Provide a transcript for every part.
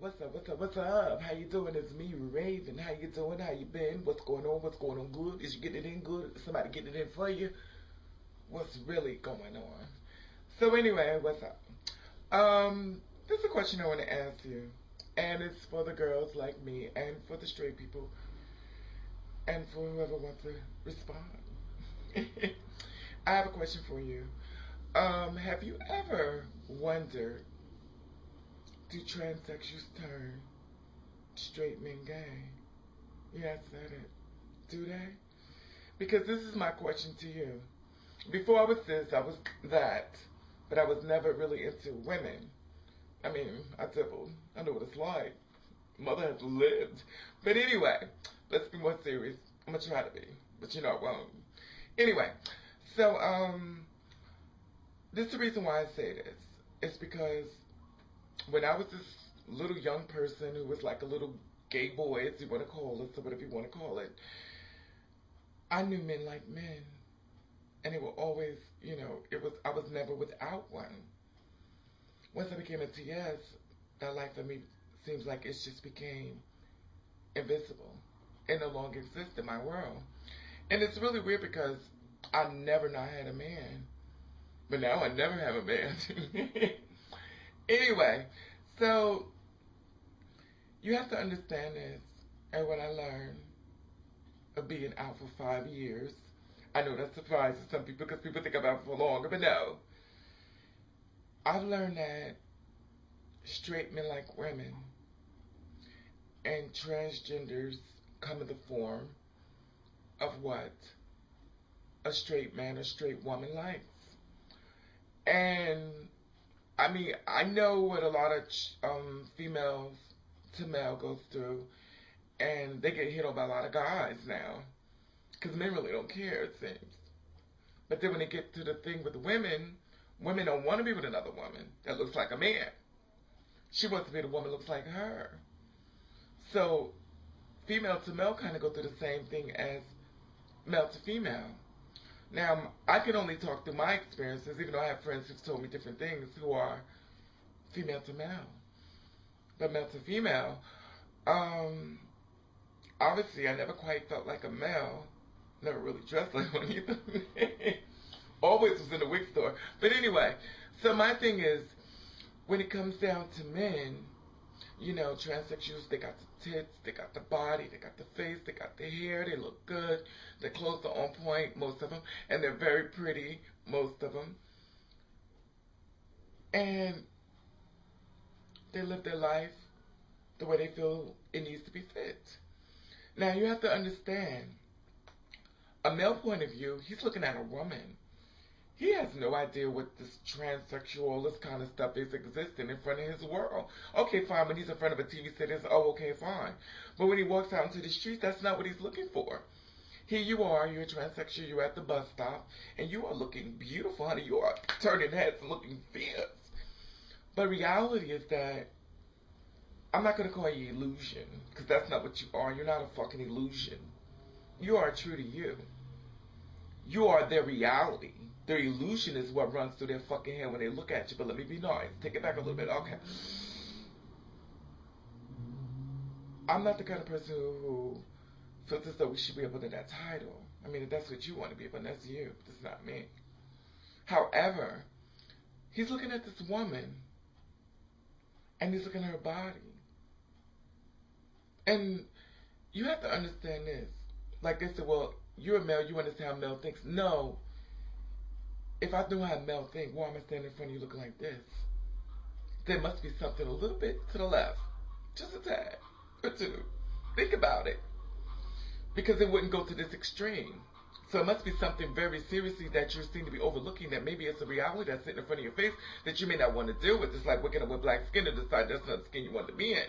What's up? What's up? What's up? How you doing? It's me, Raven. How you doing? How you been? What's going on? What's going on good? Is you getting it in good? Is somebody getting it in for you? What's really going on? So anyway, what's up? This is a question I want to ask you, and it's for the girls like me, and for the straight people, and for whoever wants to respond. I have a question for you. Have you ever wondered, do transsexuals turn straight men gay? Yes, said it. Do they? Because this is my question to you. Before I was this, I was that, but I was never really into women. I mean, I dabbled. I know what it's like. Mother has lived. But anyway, let's be more serious. I'm gonna try to be, but you know I won't. Anyway, so this is the reason why I say this. It's because when I was this little young person who was like a little gay boy, as you want to call it, or whatever you want to call it, I knew men like men, and it were always, it was I was never without one. Once I became a TS, that life for me seems like it just became invisible. It no longer exists in my world, and it's really weird because I never not had a man, but now I never have a man. Anyway, so you have to understand this, and what I learned of being out for 5 years. I know that surprises some people because people think I'm out for longer, but no. I've learned that straight men like women and transgenders come in the form of what a straight man or straight woman likes. And I mean, I know what a lot of females to male goes through, and they get hit on by a lot of guys now because men really don't care, it seems. But then when they get to the thing with women, women don't want to be with another woman that looks like a man. She wants to be the woman that looks like her. So female to male kind of go through the same thing as male to female. Now, I can only talk through my experiences, even though I have friends who've told me different things who are female to male. But male to female, um, obviously I never quite felt like a male. Never really dressed like one either. Always was in the wig store. But anyway, so my thing is, when it comes down to men, transsexuals, they got the tits, they got the body, they got the face, they got the hair, they look good, their clothes are on point, most of them, and they're very pretty, most of them. And they live their life the way they feel it needs to be fit. Now, you have to understand, a male point of view, he's looking at a woman. He has no idea what this transsexual, this kind of stuff is existing in front of his world. Okay, fine, when he's in front of a TV set, it's, oh, okay, fine. But when he walks out into the streets, that's not what he's looking for. Here you are, you're a transsexual, you're at the bus stop, and you are looking beautiful, honey. You are turning heads and looking fierce. But reality is that, I'm not going to call you illusion, because that's not what you are. You're not a fucking illusion. You are true to you. You are their reality. Their illusion is what runs through their fucking head when they look at you. But let me be nice. Take it back a little bit. Okay. I'm not the kind of person who feels as though we should be up under that title. I mean, if that's what you want to be, but that's you. That's not me. However, he's looking at this woman, and he's looking at her body. And you have to understand this. Like they said, well, you're a male, you understand how male thinks. No. If I knew how a male think, why am I standing in front of you looking like this? There must be something a little bit to the left. Just a tad or two. Think about it. Because it wouldn't go to this extreme. So it must be something very seriously that you seem to be overlooking, that maybe it's a reality that's sitting in front of your face that you may not want to deal with. It's like waking up with black skin and decide that's not the skin you want to be in.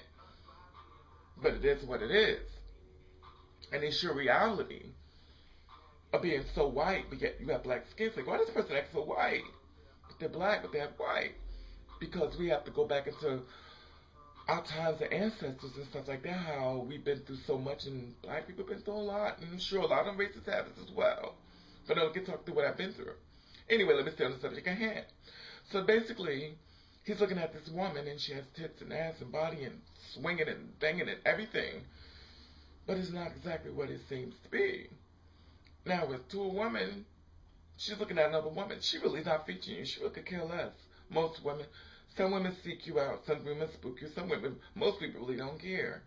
But it is what it is. And it's your reality of being so white, but yet you have black skin. It's like, why does this person act so white? But they're black, but they have white. Because we have to go back into our times of ancestors and stuff like that, how we've been through so much, and black people have been through a lot, and sure, a lot of races have this as well. But I don't get to talk through what I've been through. Anyway, let me stay on the subject at hand. So basically, He's looking at this woman and she has tits and ass and body and swinging and banging and everything. But it's not exactly what it seems to be. Now, with to a woman, she's looking at another woman. She really not featuring you. She really could care less. Most women. Some women seek you out. Some women spook you. Some women, most people really don't care.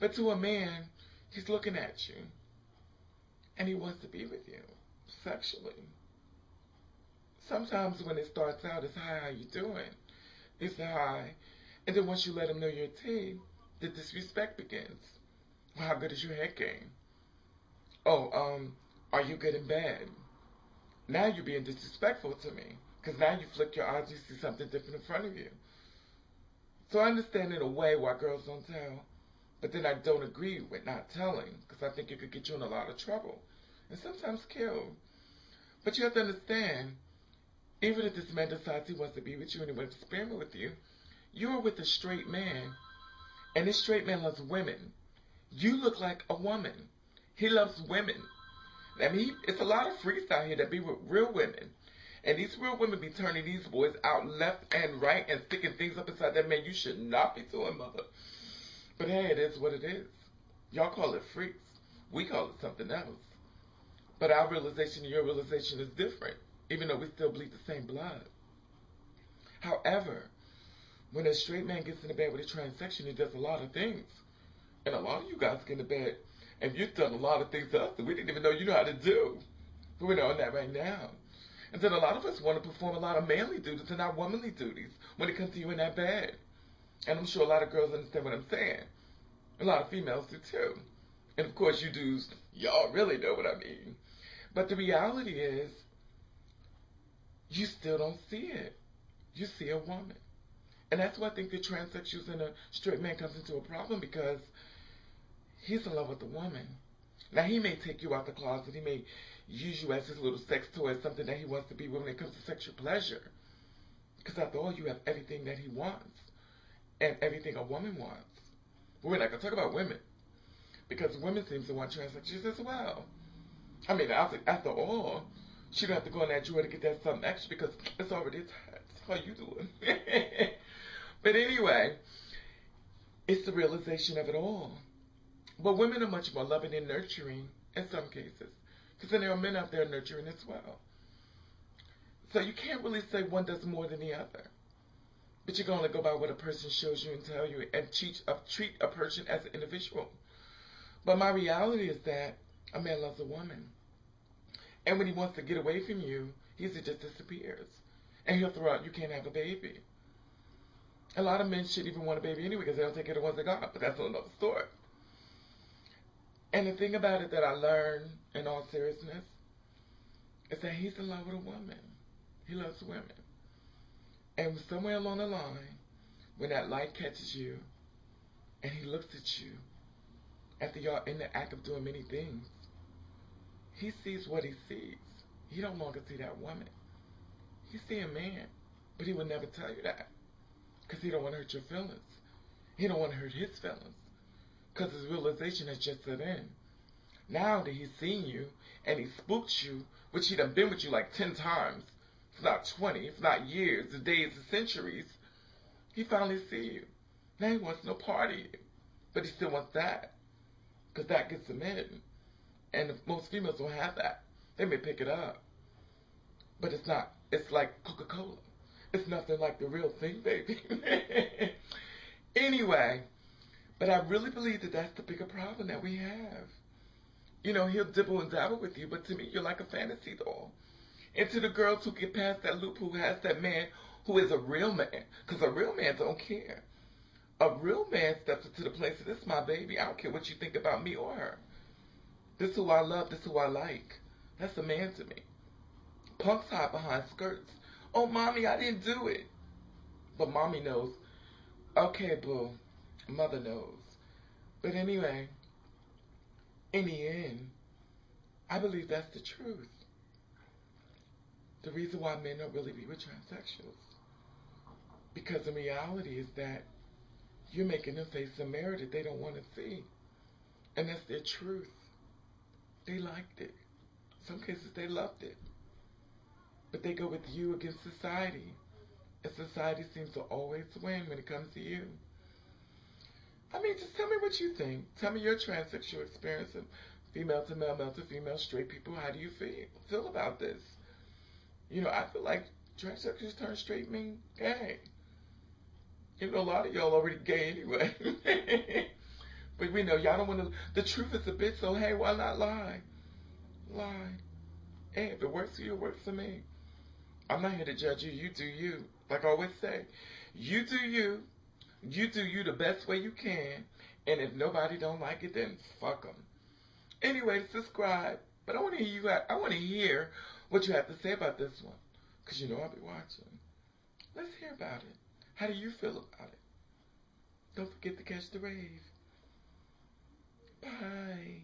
But to a man, he's looking at you. And he wants to be with you. Sexually. Sometimes when it starts out, it's, hi, how you doing? It's a hi. And then once you let him know your tea, the disrespect begins. Well, how good is your head game? Oh, are you good in bed? Now you're being disrespectful to me. Because now you flick your eyes, you see something different in front of you. So I understand in a way why girls don't tell. But then I don't agree with not telling. Because I think it could get you in a lot of trouble. And sometimes kill. But you have to understand, even if this man decides he wants to be with you and he wants to experiment with you, you're with a straight man. And this straight man loves women. You look like a woman. He loves women. I mean, it's a lot of freaks out here that be with real women. And these real women be turning these boys out left and right and sticking things up inside that man you should not be doing, mother. But hey, it is what it is. Y'all call it freaks. We call it something else. But our realization and your realization is different, even though we still bleed the same blood. However, when a straight man gets into bed with a transsexual, he does a lot of things. And a lot of you guys get into bed, and you've done a lot of things to us that we didn't even know you know how to do. But we're on that right now. And then a lot of us want to perform a lot of manly duties and not womanly duties when it comes to you in that bed. And I'm sure a lot of girls understand what I'm saying. A lot of females do too. And of course you dudes, y'all really know what I mean. But the reality is, you still don't see it. You see a woman. And that's why I think the transsexuals and a straight man comes into a problem, because he's in love with the woman. Now, he may take you out the closet. He may use you as his little sex toy, as something that he wants to be when it comes to sexual pleasure. Because after all, you have everything that he wants and everything a woman wants. But we're not going to talk about women, because women seem to want transsexuals as well. I mean, after all, she don't have to go in that drawer to get that something extra because it's already attached. How you doing? But anyway, it's the realization of it all. But women are much more loving and nurturing in some cases, because then there are men out there nurturing as well. So you can't really say one does more than the other. But you can only go by what a person shows you and tell you, and treat a person as an individual. But my reality is that a man loves a woman. And when he wants to get away from you, he just disappears. And he'll throw out, you can't have a baby. A lot of men shouldn't even want a baby anyway because they don't take care of the ones they got. But that's another story. And the thing about it that I learned, in all seriousness, is that he's in love with a woman. He loves women. And somewhere along the line, when that light catches you, and he looks at you, after y'all in the act of doing many things, he sees what he sees. He don't longer see that woman. He see a man, but he would never tell you that, because he don't want to hurt your feelings. He don't want to hurt his feelings, because his realization has just set in. Now that he's seen you, and he spooked you, which he done been with you like 10 times, if not 20, if not years, the days, the centuries, he finally see you. Now he wants no part of you, but he still wants that, because that gets him in. And most females don't have that. They may pick it up, but it's not. It's like Coca-Cola. It's nothing like the real thing, baby. Anyway, but I really believe that that's the bigger problem that we have. You know, he'll dibble and dabble with you, but to me, you're like a fantasy doll. And to the girls who get past that loop, who has that man who is a real man, because a real man don't care. A real man steps into the place of, this is my baby. I don't care what you think about me or her. This is who I love. This is who I like. That's a man to me. Punks hide behind skirts. Oh, mommy, I didn't do it. But mommy knows. Okay, boo. Mother knows. But anyway, in the end, I believe that's the truth. The reason why men don't really be with transsexuals. Because the reality is that you're making them face a mirror that they don't want to see. And that's their truth. They liked it. In some cases, they loved it. But they go with you against society. And society seems to always win when it comes to you. I mean, just tell me what you think. Tell me your transsexual experience and female to male, male to female, straight people. How do you feel about this? You know, I feel like transsexuals turn straight mean gay. Even though a lot of y'all already gay anyway. But we know y'all don't want to. The truth is a bitch, so hey, why not lie? Lie. Hey, if it works for you, it works for me. I'm not here to judge you. You do you. Like I always say, you do you. You do you the best way you can. And if nobody don't like it, then fuck them. Anyway, subscribe. But I want to hear I want to hear what you have to say about this one, cause you know I'll be watching. Let's hear about it. How do you feel about it? Don't forget to catch the rave. Bye.